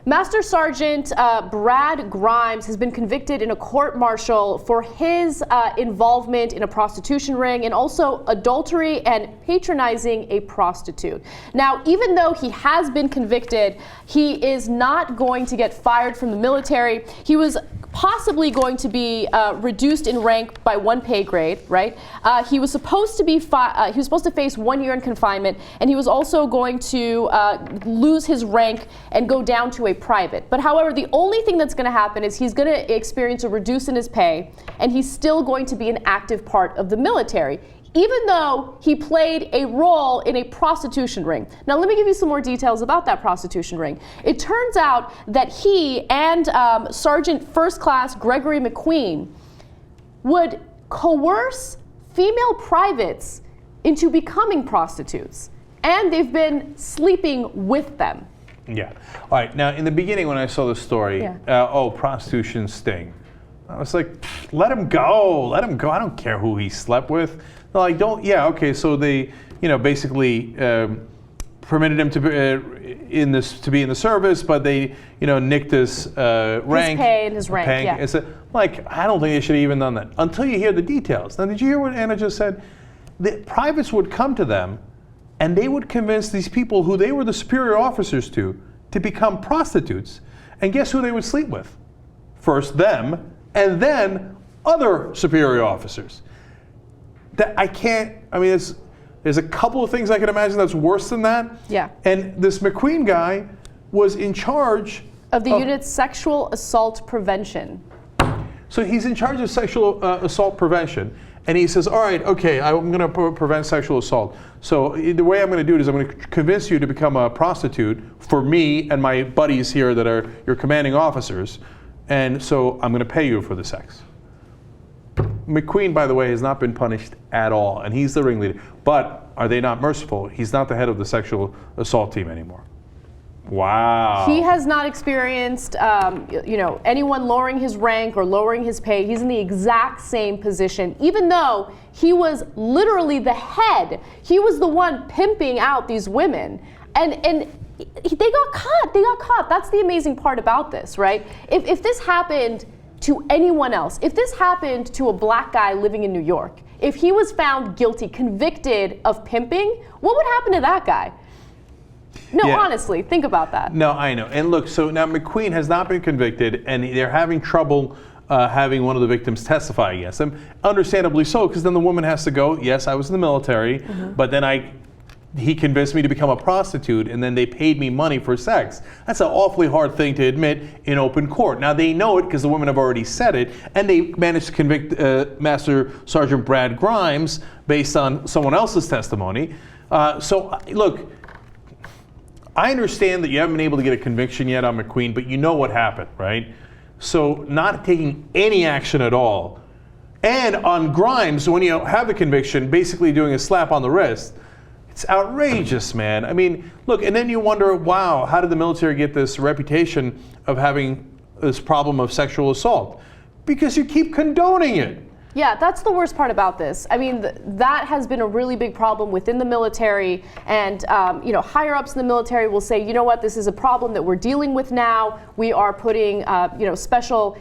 Master Sergeant Brad Grimes has been convicted in a court-martial for his involvement in a prostitution ring and also adultery and patronizing a prostitute. Now, even though he has been convicted, he is not going to get fired from the military. He was possibly going to be reduced in rank by 1 pay grade, right? He was supposed to be face 1 year in confinement, and he was also going to lose his rank and go down to a private. But however, the only thing that's going to happen is he's going to experience a reduce in his pay, and he's still going to be an active part of the military, even though he played a role in a prostitution ring. Now, let me give you some more details about that prostitution ring. It turns out that he and Sergeant First Class Gregory McQueen would coerce female privates into becoming prostitutes, and they've been sleeping with them. Yeah. All right. Now, in the beginning, when I saw the story, prostitution sting, I was like, let him go. Let him go. I don't care who he slept with. They're like, don't. Yeah. Okay. So they, basically permitted him to be in the service, but they, nicked his rank. His pay and his rank. Yeah. It's I don't think they should have even done that until you hear the details. Now, did you hear what Anna just said? The privates would come to them, and they would convince these people who they were the superior officers to become prostitutes. And guess who they would sleep with? First them, and then other superior officers. There's a couple of things I can imagine that's worse than that. Yeah. And this McQueen guy was in charge of the unit's sexual assault prevention. So he's in charge of sexual assault prevention. And he says, all right, okay, I'm going to prevent sexual assault. So the way I'm going to do it is I'm going to convince you to become a prostitute for me and my buddies here that are your commanding officers. And so I'm going to pay you for the sex. McQueen, by the way, has not been punished at all. And he's the ringleader. But are they not merciful? He's not the head of the sexual assault team anymore. Wow. He has not experienced, anyone lowering his rank or lowering his pay. He's in the exact same position, even though he was literally the head. He was the one pimping out these women. And they got caught. They got caught. That's the amazing part about this, right? If this happened to anyone else, if this happened to a black guy living in New York, if he was found guilty, convicted of pimping, what would happen to that guy? No, yeah. Honestly, think about that. No, I know. And look, so now McQueen has not been convicted, and they're having trouble having one of the victims testify against him. Understandably so, because then the woman has to go, yes, I was in the military, but then he convinced me to become a prostitute, and then they paid me money for sex. That's an awfully hard thing to admit in open court. Now, they know it because the women have already said it, and they managed to convict Master Sergeant Brad Grimes based on someone else's testimony. So, look, I understand that you haven't been able to get a conviction yet on McQueen, but you know what happened, right? So not taking any action at all. And on Grimes, when you have the conviction, basically doing a slap on the wrist, it's outrageous, man. I mean, look, and then you wonder, wow, how did the military get this reputation of having this problem of sexual assault? Because you keep condoning it. Yeah, that's the worst part about this. I mean, that has been a really big problem within the military, and higher ups in the military will say, you know what, this is a problem that we're dealing with now. We are putting, special,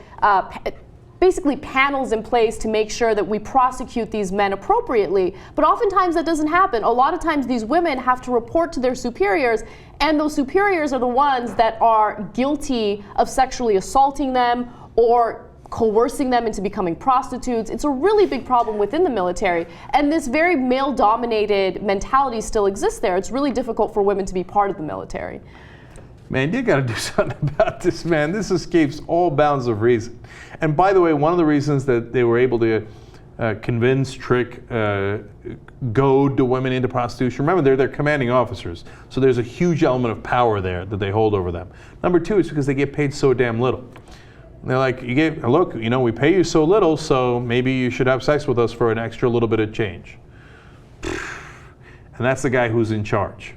basically panels in place to make sure that we prosecute these men appropriately. But oftentimes that doesn't happen. A lot of times these women have to report to their superiors, and those superiors are the ones that are guilty of sexually assaulting them or coercing them into becoming prostitutes. It's a really big problem within the military, and this very male-dominated mentality still exists there. It's really difficult for women to be part of the military. Man, you gotta do something about this, man. This escapes all bounds of reason. And by the way, one of the reasons that they were able to convince, trick, goad the women into prostitution, remember, they're their commanding officers, so there's a huge element of power there that they hold over them. Number two, it's because they get paid so damn little. They're like, look, we pay you so little, so maybe you should have sex with us for an extra little bit of change. And that's the guy who's in charge.